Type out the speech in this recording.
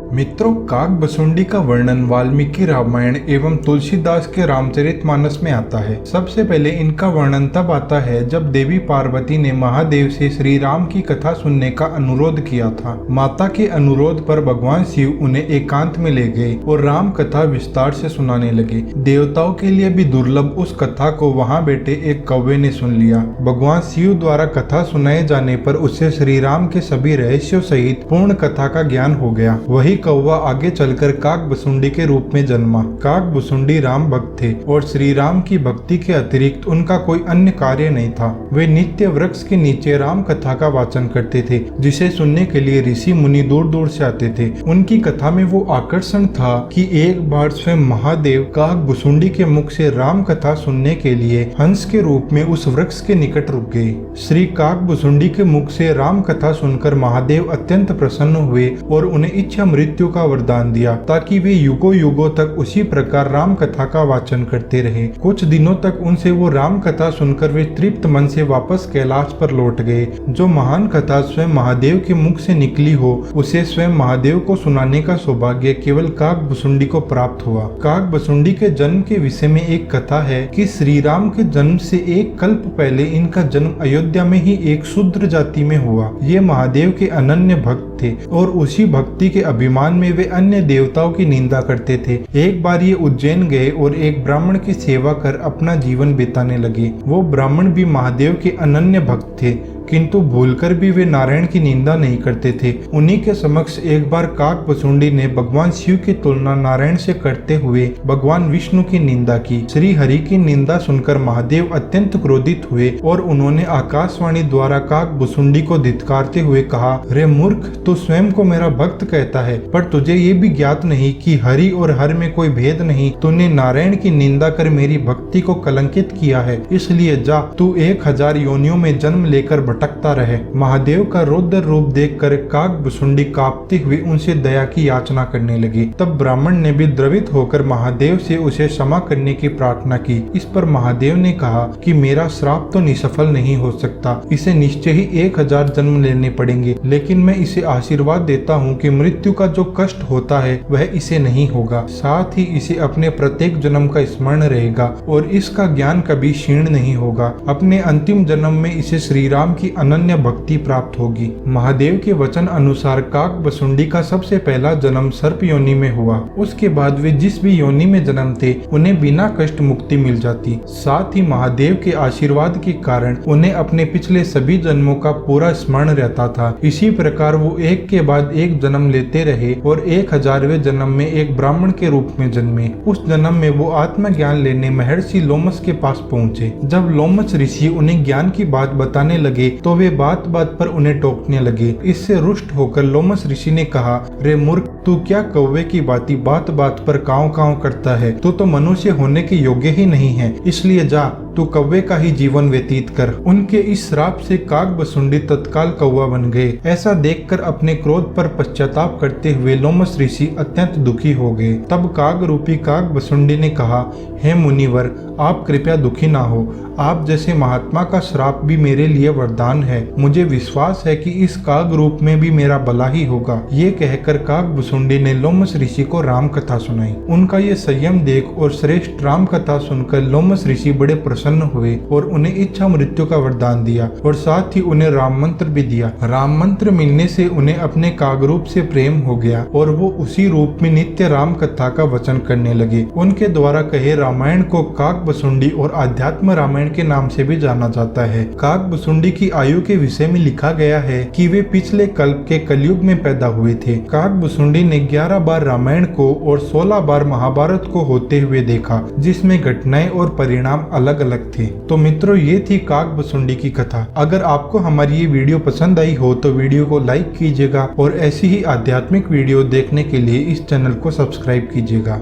मित्रों, काकभुसुंडी का वर्णन वाल्मीकि रामायण एवं तुलसीदास के रामचरितमानस में आता है। सबसे पहले इनका वर्णन तब आता है जब देवी पार्वती ने महादेव से श्री राम की कथा सुनने का अनुरोध किया था। माता के अनुरोध पर भगवान शिव उन्हें एकांत में ले गए और राम कथा विस्तार से सुनाने लगे। देवताओं के लिए भी दुर्लभ उस कथा को वहां बैठे एक कौवे ने सुन लिया। भगवान शिव द्वारा कथा सुनाए जाने पर उसे श्री राम के सभी रहस्यों सहित पूर्ण कथा का ज्ञान हो गया। वही कौवा आगे चलकर काकभुसुंडी के रूप में जन्मा। काकभुसुंडी राम भक्त थे और श्री राम की भक्ति के अतिरिक्त उनका कोई अन्य कार्य नहीं था। वे नित्य वृक्ष के नीचे राम कथा का वाचन करते थे, जिसे सुनने के लिए ऋषि मुनि दूर दूर से आते थे। उनकी कथा में वो आकर्षण था कि एक बार स्वयं महादेव काकभुसुंडी के मुख से राम कथा सुनने के लिए हंस के रूप में उस वृक्ष के निकट रुक गए। श्री काकभुसुंडी के मुख से राम कथा सुनकर महादेव अत्यंत प्रसन्न हुए और उन्हें इच्छा मृत्यु का वरदान दिया ताकि वे युगों युगों तक उसी प्रकार राम कथा का वाचन करते रहे। कुछ दिनों तक उनसे वो राम कथा सुनकर वे तृप्त मन से वापस कैलाश पर लौट गए। जो महान कथा स्वयं महादेव के मुख से निकली हो, उसे स्वयं महादेव को सुनाने का सौभाग्य केवल काकभुसुंडी को प्राप्त हुआ। काकभुसुंडी के जन्म के विषय में एक कथा है कि श्री राम के जन्म से एक कल्प पहले इनका जन्म अयोध्या में ही एक शूद्र जाति में हुआ। ये महादेव के अनन्य भक्त थे और उसी भक्ति के अभिमान में वे अन्य देवताओं की निंदा करते थे। एक बार ये उज्जैन गए और एक ब्राह्मण की सेवा कर अपना जीवन बिताने लगे। वो ब्राह्मण भी महादेव के अनन्य भक्त थे, किंतु भूलकर भी वे नारायण की निंदा नहीं करते थे। उन्हीं के समक्ष एक बार काकभुसुंडी ने भगवान शिव की तुलना नारायण से करते हुए भगवान विष्णु की निंदा की। श्री हरि की निंदा सुनकर महादेव अत्यंत क्रोधित हुए और उन्होंने आकाशवाणी द्वारा काकभुसुंडी को धिक्कारते हुए कहा, रे मूर्ख, तू स्वयं को मेरा भक्त कहता है, पर तुझे ये भी ज्ञात नहीं कि हरि और हर में कोई भेद नहीं। तूने नारायण की निंदा कर मेरी भक्ति को कलंकित किया है, इसलिए जा, तू 1000 योनियों में जन्म लेकर भटकता रहे। महादेव का रौद्र रूप देखकर काकभुसुंडी कांपते हुए उनसे दया की याचना करने लगे। तब ब्राह्मण ने भी द्रवित होकर महादेव से उसे क्षमा करने की प्रार्थना की। इस पर महादेव ने कहा कि मेरा श्राप तो निसफल नहीं हो सकता, इसे निश्चय ही 1000 जन्म लेने पड़ेंगे, लेकिन मैं इसे आशीर्वाद देता हूँ कि मृत्यु का जो कष्ट होता है वह इसे नहीं होगा। साथ ही इसे अपने प्रत्येक जन्म का स्मरण रहेगा और इसका ज्ञान कभी क्षीण नहीं होगा। अपने अंतिम जन्म में इसे श्री राम की अनन्य भक्ति प्राप्त होगी। महादेव के वचन अनुसार काकभुसुंडी का सबसे पहला जन्म सर्प योनि में हुआ। उसके बाद वे जिस भी योनि में जन्मते उन्हें बिना कष्ट मुक्ति मिल जाती। साथ ही महादेव के आशीर्वाद के कारण उन्हें अपने पिछले सभी जन्मों का पूरा स्मरण रहता था। इसी प्रकार वो एक के बाद एक जन्म लेते रहे और 1000वें जन्म में एक ब्राह्मण के रूप में जन्मे। उस जन्म में वो आत्मज्ञान लेने महर्षि लोमस के पास पहुँचे। जब लोमस ऋषि उन्हें ज्ञान की बात बताने लगे तो वे बात बात पर उन्हें टोकने लगे। इससे रुष्ट होकर लोमस ऋषि ने कहा, रे मूर्ख, तू क्या कौवे की भांति बात बात पर कांव कांव करता है? तू तो मनुष्य होने के योग्य ही नहीं है, इसलिए जा, तू कौवे का ही जीवन व्यतीत कर। उनके इस श्राप से काकभुसुंडी तत्काल कौवा बन गए। ऐसा देखकर अपने क्रोध पर पश्चाताप करते हुए लोमस ऋषि अत्यंत दुखी हो गए। तब काग रूपी काकभुसुंडी ने कहा, हे मुनिवर, आप कृपया दुखी ना हो। आप जैसे महात्मा का श्राप भी मेरे लिए वरदान है। मुझे विश्वास है कि इस काग रूप में भी मेरा भला ही होगा। ये कहकर काकभुसुंडी ने लोमस ऋषि को राम कथा सुनाई। उनका ये संयम देख और श्रेष्ठ राम कथा सुनकर लोमस ऋषि बड़े प्रसन्न हुए और उन्हें इच्छा मृत्यु का वरदान दिया और साथ ही उन्हें राम मंत्र भी दिया। राम मंत्र मिलने से उन्हें अपने काग रूप से प्रेम हो गया और वो उसी रूप में नित्य राम कथा का वचन करने लगे। उनके द्वारा कहे रामायण को काकभुसुंडी और आध्यात्म रामायण के नाम से भी जाना जाता है। काकभुसुंडी की आयु के विषय में लिखा गया है कि वे पिछले कल्प के कलयुग में पैदा हुए थे। काकभुसुंडी ने 11 बार रामायण को और 16 बार महाभारत को होते हुए देखा, जिसमें घटनाएं और परिणाम अलग अलग थे। तो मित्रों, ये थी काकभुसुंडी की कथा। अगर आपको हमारी ये वीडियो पसंद आई हो तो वीडियो को लाइक कीजिएगा और ऐसी ही आध्यात्मिक वीडियो देखने के लिए इस चैनल को सब्सक्राइब कीजिएगा।